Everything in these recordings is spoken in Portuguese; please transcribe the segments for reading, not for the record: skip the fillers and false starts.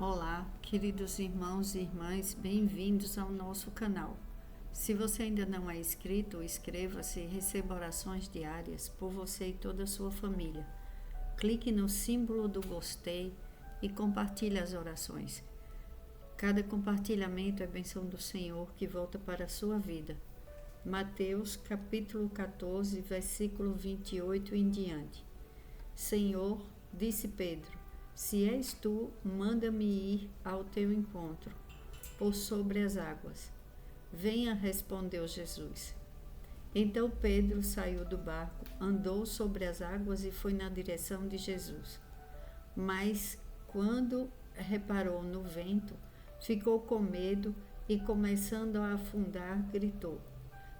Olá, queridos irmãos e irmãs, bem-vindos ao nosso canal. Se você ainda não é inscrito, inscreva-se e receba orações diárias por você e toda a sua família. Clique no símbolo do gostei e compartilhe as orações. Cada compartilhamento é bênção do Senhor que volta para a sua vida. Mateus capítulo 14, versículo 28 em diante. Senhor, disse Pedro, se és tu, manda-me ir ao teu encontro, por sobre as águas. Venha, respondeu Jesus. Então Pedro saiu do barco, andou sobre as águas e foi na direção de Jesus. Mas, quando reparou no vento, ficou com medo e, começando a afundar, gritou: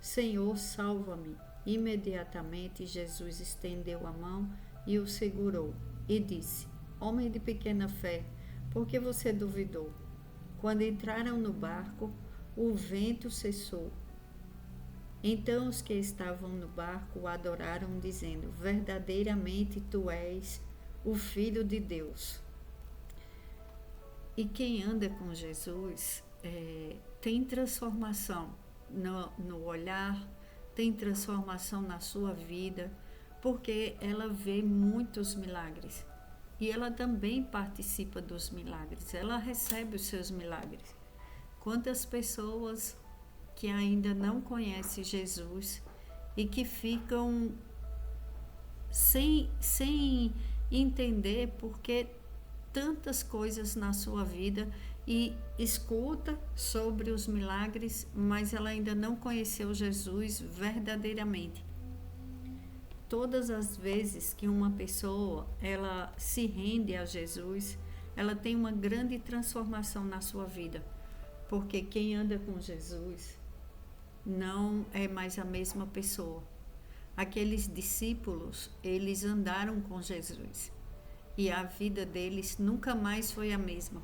Senhor, salva-me! Imediatamente Jesus estendeu a mão e o segurou e disse: Homem de pequena fé, por que você duvidou? Quando entraram no barco, o vento cessou. Então os que estavam no barco o adoraram, dizendo: Verdadeiramente tu és o Filho de Deus. E quem anda com Jesus tem transformação no olhar, tem transformação na sua vida, porque ela vê muitos milagres. E ela também participa dos milagres, ela recebe os seus milagres. Quantas pessoas que ainda não conhecem Jesus e que ficam sem entender porque tantas coisas na sua vida e escuta sobre os milagres, mas ela ainda não conheceu Jesus verdadeiramente. Todas as vezes que uma pessoa ela se rende a Jesus, ela tem uma grande transformação na sua vida, porque quem anda com Jesus não é mais a mesma pessoa. Aqueles discípulos, eles andaram com Jesus e a vida deles nunca mais foi a mesma.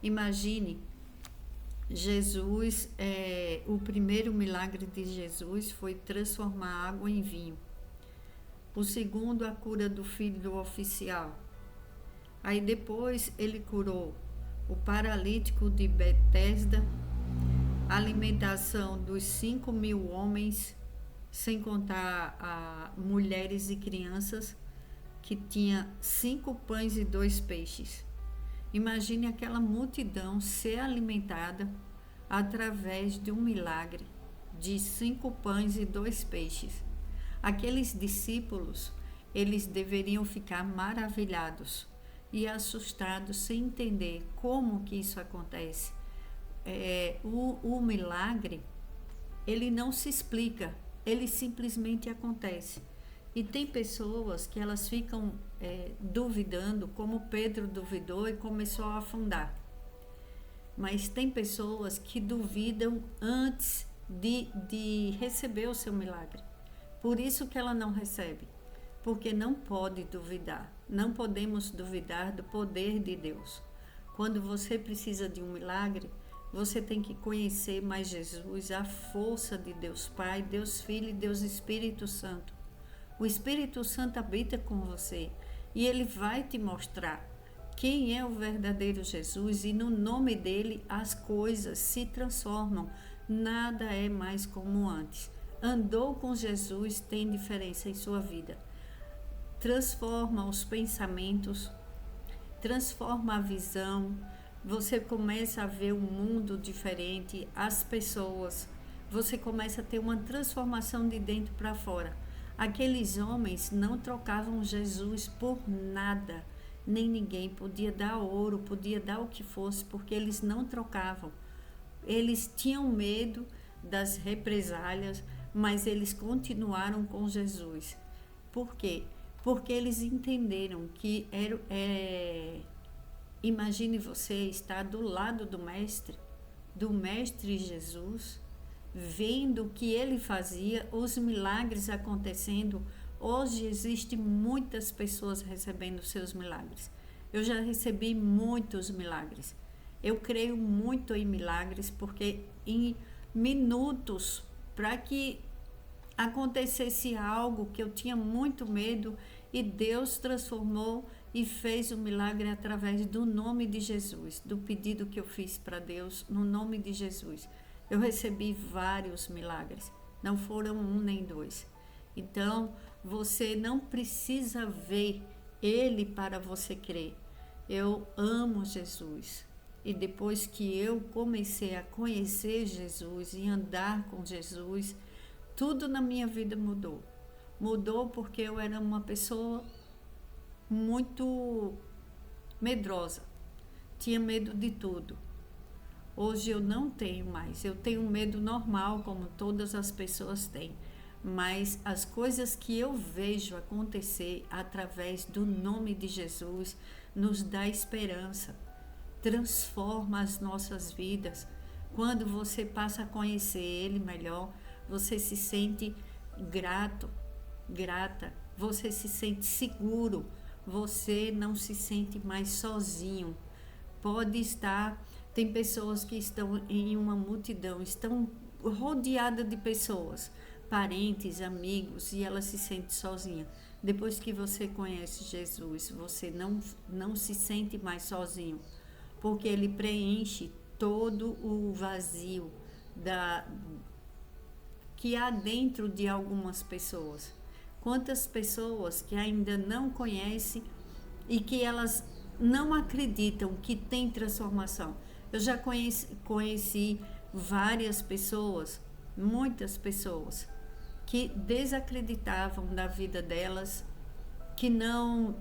Imagine, Jesus, o primeiro milagre de Jesus foi transformar água em vinho. O segundo, a cura do filho do oficial. Aí depois ele curou o paralítico de Betesda, a alimentação dos 5.000 homens, sem contar mulheres e crianças, que tinha 5 pães e 2 peixes. Imagine aquela multidão ser alimentada através de um milagre de 5 pães e 2 peixes. Aqueles discípulos, eles deveriam ficar maravilhados e assustados sem entender como que isso acontece. O milagre, ele não se explica, ele simplesmente acontece. E tem pessoas que elas ficam duvidando, como Pedro duvidou e começou a afundar. Mas tem pessoas que duvidam antes de receber o seu milagre. Por isso que ela não recebe, porque não pode duvidar. Não podemos duvidar do poder de Deus. Quando você precisa de um milagre, você tem que conhecer mais Jesus, a força de Deus Pai, Deus Filho e Deus Espírito Santo. O Espírito Santo habita com você e ele vai te mostrar quem é o verdadeiro Jesus, e no nome dele as coisas se transformam. Nada é mais como antes. Andou com Jesus, tem diferença em sua vida. Transforma os pensamentos, transforma a visão. Você começa a ver um mundo diferente, as pessoas. Você começa a ter uma transformação de dentro para fora. Aqueles homens não trocavam Jesus por nada, nem ninguém. Podia dar ouro, podia dar o que fosse, porque eles não trocavam. Eles tinham medo das represálias, mas eles continuaram com Jesus. Por quê? Porque eles entenderam que imagine você estar do lado do Mestre Jesus, vendo o que ele fazia, os milagres acontecendo. Hoje existem muitas pessoas recebendo seus milagres. Eu já recebi muitos milagres. Eu creio muito em milagres, porque em minutos, para que acontecesse algo que eu tinha muito medo, e Deus transformou e fez o milagre através do nome de Jesus, do pedido que eu fiz para Deus no nome de Jesus. Eu recebi vários milagres, não foram um nem dois. Então, você não precisa ver ele para você crer. Eu amo Jesus. E depois que eu comecei a conhecer Jesus e andar com Jesus, tudo na minha vida mudou. Mudou porque eu era uma pessoa muito medrosa. Tinha medo de tudo. Hoje eu não tenho mais. Eu tenho medo normal, como todas as pessoas têm. Mas as coisas que eu vejo acontecer através do nome de Jesus nos dá esperança, transforma as nossas vidas. Quando você passa a conhecer Ele melhor, você se sente grato, grata, você se sente seguro, você não se sente mais sozinho. Pode estar, tem pessoas que estão em uma multidão, estão rodeadas de pessoas, parentes, amigos, e ela se sente sozinha. Depois que você conhece Jesus, você não se sente mais sozinho, porque ele preenche todo o vazio que há dentro de algumas pessoas. Quantas pessoas que ainda não conhecem e que elas não acreditam que tem transformação. Eu já conheci várias pessoas, muitas pessoas, que desacreditavam da vida delas, que não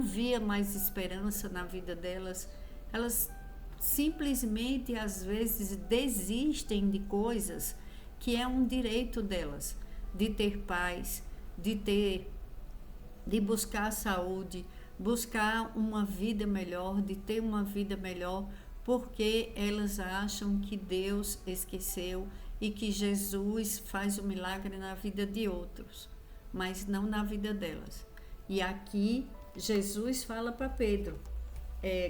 via mais esperança na vida delas. Elas simplesmente, às vezes, desistem de coisas que é um direito delas, de ter paz, de buscar saúde, buscar uma vida melhor, de ter uma vida melhor, porque elas acham que Deus esqueceu e que Jesus faz o milagre na vida de outros, mas não na vida delas. E aqui Jesus fala para Pedro,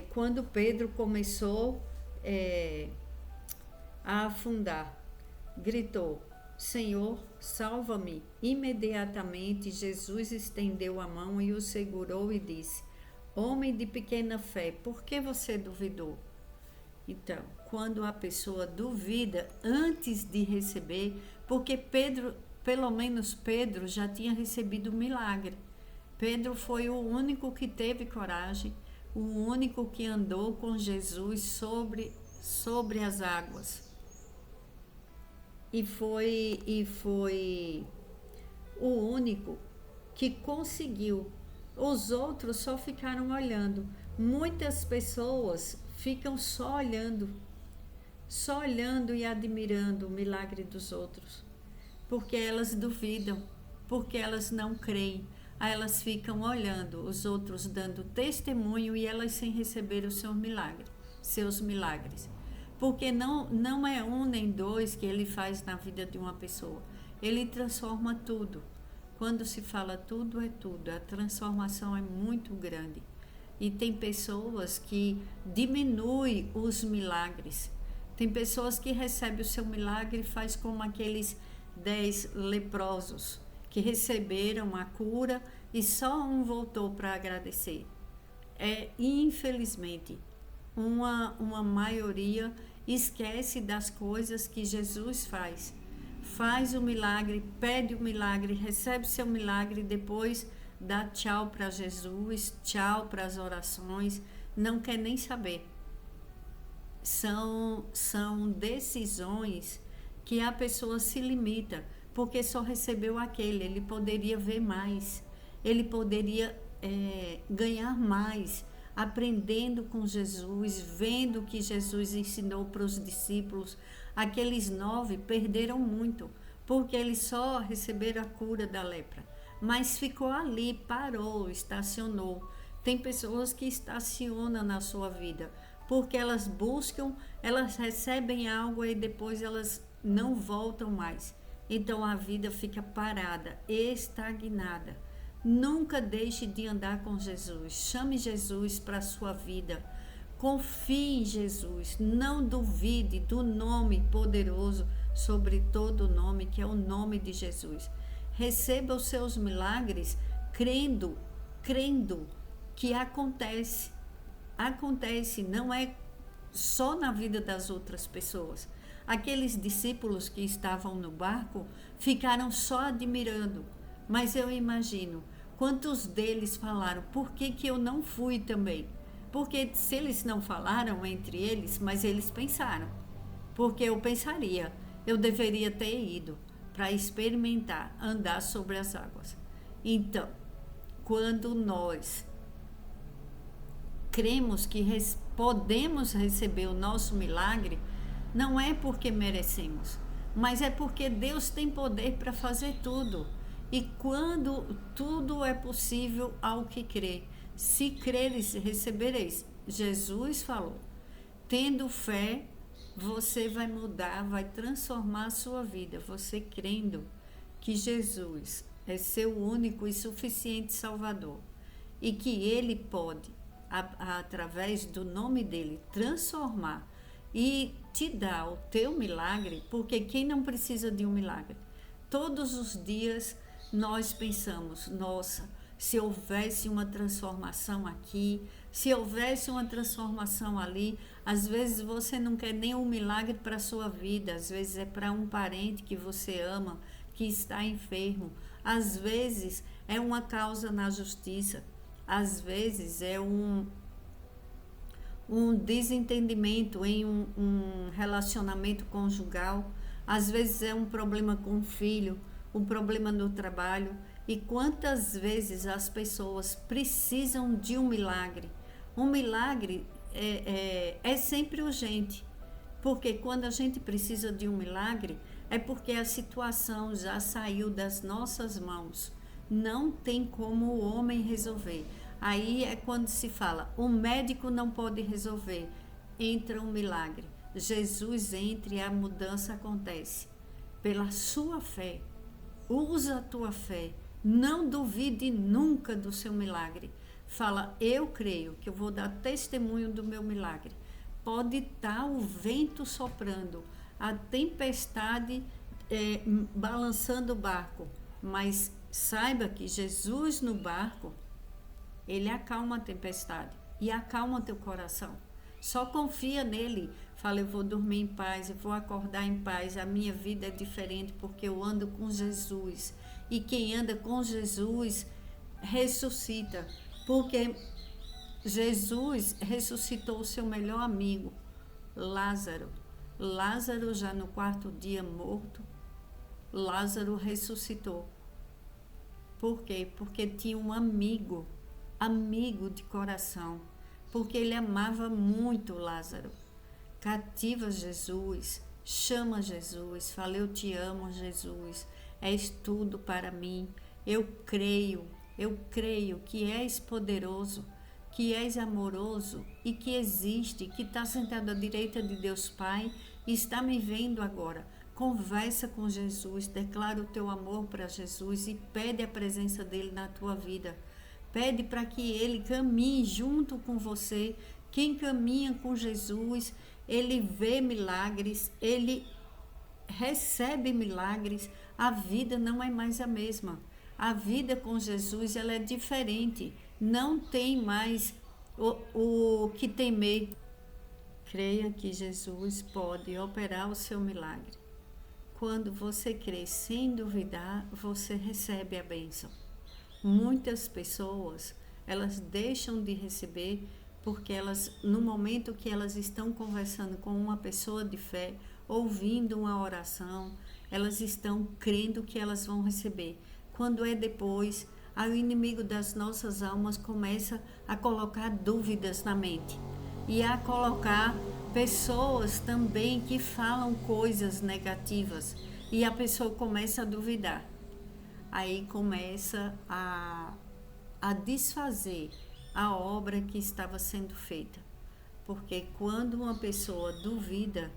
quando Pedro começou a afundar, gritou: Senhor, salva-me. Imediatamente Jesus estendeu a mão e o segurou e disse: Homem de pequena fé, por que você duvidou? Então, quando a pessoa duvida antes de receber, porque Pedro, pelo menos Pedro, já tinha recebido o milagre. Pedro foi o único que teve coragem, o único que andou com Jesus sobre as águas. E foi o único que conseguiu. Os outros só ficaram olhando. Muitas pessoas ficam só olhando e admirando o milagre dos outros, porque elas duvidam, porque elas não creem. Aí elas ficam olhando os outros dando testemunho e elas sem receber o seu milagre, seus milagres. Porque não é um nem dois que ele faz na vida de uma pessoa. Ele transforma tudo. Quando se fala tudo, é tudo. A transformação é muito grande. E tem pessoas que diminuem os milagres. Tem pessoas que recebem o seu milagre e faz como aqueles 10 leprosos que receberam a cura e só um voltou para agradecer. Infelizmente, uma maioria esquece das coisas que Jesus faz. Faz o milagre, pede o milagre, recebe seu milagre e depois dá tchau para Jesus, tchau para as orações, não quer nem saber. São decisões que a pessoa se limita, porque só recebeu aquele. Ele poderia ver mais, ele poderia ganhar mais, aprendendo com Jesus, vendo o que Jesus ensinou para os discípulos. Aqueles 9 perderam muito, porque eles só receberam a cura da lepra. Mas ficou ali, parou, estacionou. Tem pessoas que estacionam na sua vida, porque elas buscam, elas recebem algo e depois elas não voltam mais. Então a vida fica parada, estagnada. Nunca deixe de andar com Jesus. Chame Jesus para a sua vida. Confie em Jesus. Não duvide do nome poderoso sobre todo o nome, que é o nome de Jesus. Receba os seus milagres crendo que acontece, não é só na vida das outras pessoas. Aqueles discípulos que estavam no barco ficaram só admirando, mas eu imagino quantos deles falaram: por que que eu não fui também? Porque se eles não falaram entre eles, mas eles pensaram, porque eu pensaria, eu deveria ter ido para experimentar andar sobre as águas. Então, quando nós cremos que podemos receber o nosso milagre, não é porque merecemos, mas é porque Deus tem poder para fazer tudo. E quando tudo é possível ao que crê, se creres, recebereis. Jesus falou: tendo fé, você vai mudar, vai transformar a sua vida. Você crendo que Jesus é seu único e suficiente Salvador e que Ele pode, através do nome dele, transformar e te dar o teu milagre, porque quem não precisa de um milagre? Todos os dias nós pensamos: nossa, se houvesse uma transformação aqui, se houvesse uma transformação ali. Às vezes você não quer nem um milagre para a sua vida, às vezes é para um parente que você ama, que está enfermo, às vezes é uma causa na justiça, às vezes é um desentendimento em um relacionamento conjugal, às vezes é um problema com o filho, um problema no trabalho. E quantas vezes as pessoas precisam de um milagre? Um milagre é sempre urgente, porque quando a gente precisa de um milagre, é porque a situação já saiu das nossas mãos. Não tem como o homem resolver. Aí é quando se fala: o médico não pode resolver, entra um milagre. Jesus entra e a mudança acontece. Pela sua fé, usa a tua fé, não duvide nunca do seu milagre. Fala: eu creio que eu vou dar testemunho do meu milagre. Pode estar o vento soprando, a tempestade balançando o barco, mas saiba que Jesus no barco, ele acalma a tempestade e acalma teu coração. Só confia nele. Fala: eu vou dormir em paz, eu vou acordar em paz. A minha vida é diferente porque eu ando com Jesus. E quem anda com Jesus ressuscita, porque Jesus ressuscitou o seu melhor amigo, Lázaro. Lázaro já no quarto dia morto, Lázaro ressuscitou. Por quê? Porque tinha um amigo de coração, porque ele amava muito Lázaro. Cativa Jesus, chama Jesus, fala: eu te amo, Jesus, és tudo para mim. Eu creio que és poderoso, que és amoroso e que existe, que está sentado à direita de Deus Pai e está me vendo agora. Conversa com Jesus, declara o teu amor para Jesus e pede a presença dele na tua vida. Pede para que ele caminhe junto com você. Quem caminha com Jesus, ele vê milagres, ele recebe milagres. A vida não é mais a mesma. A vida com Jesus, ela é diferente. Não tem mais o que temer. Creia que Jesus pode operar o seu milagre. Quando você crê sem duvidar, você recebe a bênção. Muitas pessoas, elas deixam de receber porque elas, no momento que elas estão conversando com uma pessoa de fé, ouvindo uma oração, elas estão crendo que elas vão receber. Quando é depois, o inimigo das nossas almas começa a colocar dúvidas na mente e a colocar pessoas também que falam coisas negativas e a pessoa começa a duvidar. Aí começa a desfazer a obra que estava sendo feita. Porque quando uma pessoa duvida,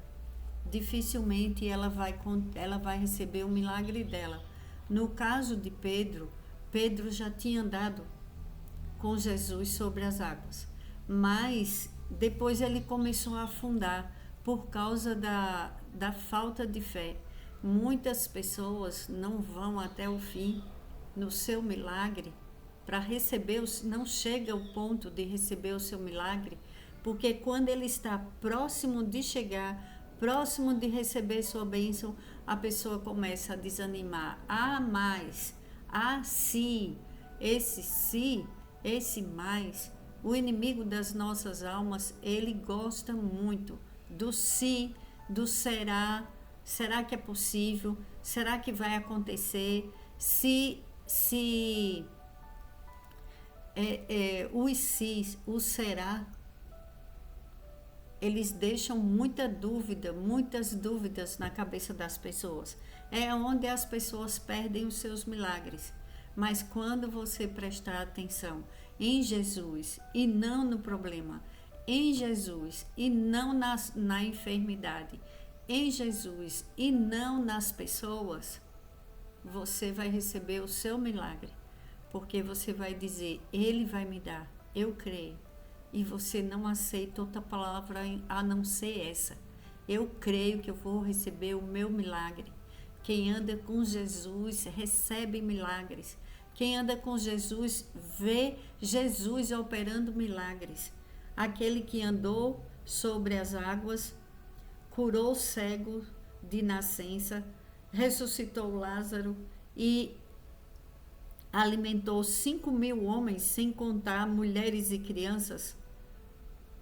dificilmente ela vai receber o milagre dela. No caso de Pedro, Pedro já tinha andado com Jesus sobre as águas, mas depois ele começou a afundar por causa da falta de fé. Muitas pessoas não vão até o fim no seu milagre para receber, não chega ao ponto de receber o seu milagre, porque quando ele está próximo de chegar, próximo de receber sua bênção, a pessoa começa a desanimar. Mais, se, esse mais, o inimigo das nossas almas, ele gosta muito do se, do será que é possível, será que vai acontecer, os se, o será, eles deixam muitas dúvidas na cabeça das pessoas. É onde as pessoas perdem os seus milagres. Mas quando você prestar atenção em Jesus e não no problema, em Jesus e não na enfermidade, em Jesus e não nas pessoas, você vai receber o seu milagre. Porque você vai dizer, ele vai me dar, eu creio. E você não aceita outra palavra a não ser essa. Eu creio que eu vou receber o meu milagre. Quem anda com Jesus recebe milagres. Quem anda com Jesus vê Jesus operando milagres. Aquele que andou sobre as águas, curou o cego de nascença, ressuscitou Lázaro e alimentou 5.000 homens, sem contar mulheres e crianças,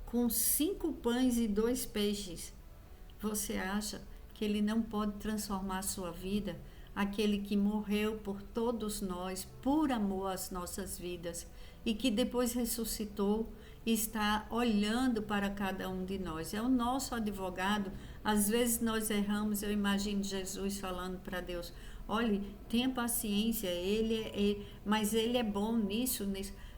com 5 pães e 2 peixes. Você acha que ele não pode transformar a sua vida? Aquele que morreu por todos nós, por amor às nossas vidas, e que depois ressuscitou, está olhando para cada um de nós. É o nosso advogado. Às vezes nós erramos, eu imagino Jesus falando para Deus, olhe, tenha paciência, mas ele é bom nisso.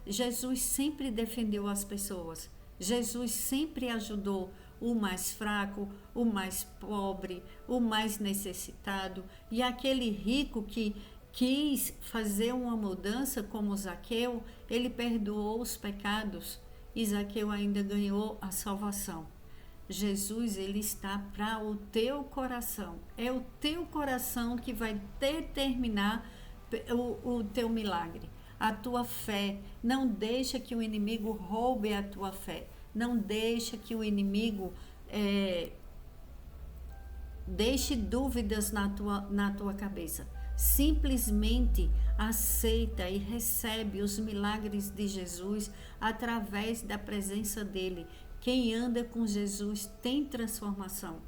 Jesus sempre defendeu as pessoas. Jesus sempre ajudou o mais fraco, o mais pobre, o mais necessitado. E aquele rico que quis fazer uma mudança como Zaqueu, ele perdoou os pecados e Zaqueu ainda ganhou a salvação. Jesus, ele está para o teu coração. É o teu coração que vai determinar o teu milagre. A tua fé. Não deixa que o inimigo roube a tua fé. Não deixa que o inimigo deixe dúvidas na tua cabeça. Simplesmente aceita e recebe os milagres de Jesus através da presença dele. Quem anda com Jesus tem transformação.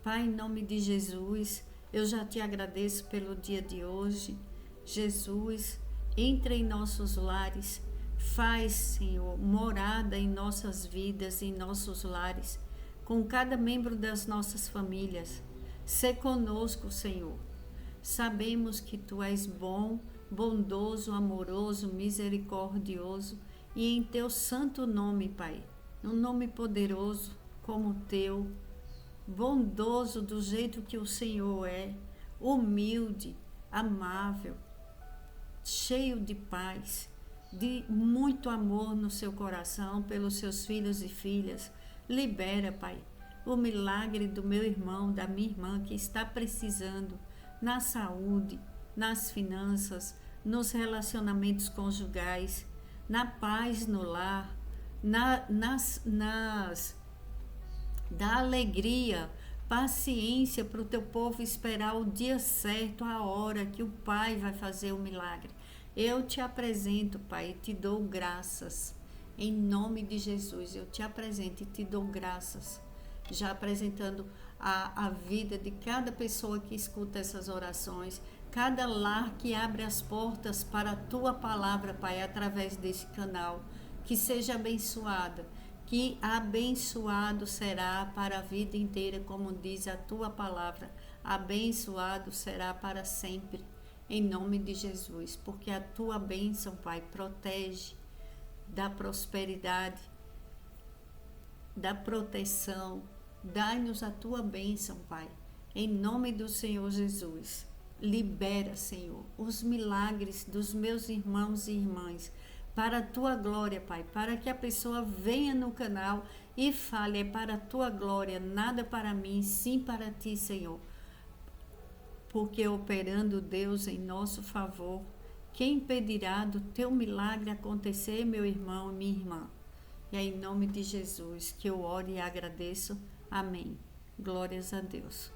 Pai, em nome de Jesus, eu já te agradeço pelo dia de hoje. Jesus, entra em nossos lares. Faz, Senhor, morada em nossas vidas, em nossos lares, com cada membro das nossas famílias. Sê conosco, Senhor. Sabemos que Tu és bom, bondoso, amoroso, misericordioso, e em Teu santo nome, Pai, um nome poderoso como o Teu, bondoso do jeito que o Senhor é, humilde, amável, cheio de paz, de muito amor no seu coração pelos seus filhos e filhas. Libera, Pai, o milagre do meu irmão, da minha irmã que está precisando na saúde, nas finanças, nos relacionamentos conjugais, na paz no lar, da alegria, paciência para o teu povo esperar o dia certo, a hora que o Pai vai fazer o milagre. Eu te apresento, Pai, e te dou graças. Em nome de Jesus, eu te apresento e te dou graças. Já apresentando a vida de cada pessoa que escuta essas orações, cada lar que abre as portas para a Tua palavra, Pai, através desse canal. Que seja abençoada, que abençoado será para a vida inteira, como diz a Tua palavra. Abençoado será para sempre. Em nome de Jesus, porque a Tua bênção, Pai, protege da prosperidade, da proteção. Dai-nos a Tua bênção, Pai, em nome do Senhor Jesus. Libera, Senhor, os milagres dos meus irmãos e irmãs, para a Tua glória, Pai, para que a pessoa venha no canal e fale, é para a Tua glória, nada para mim, sim para Ti, Senhor. Porque operando Deus em nosso favor, Quem impedirá do teu milagre acontecer, meu irmão e minha irmã? E é em nome de Jesus que eu oro e agradeço. Amém. Glórias a Deus.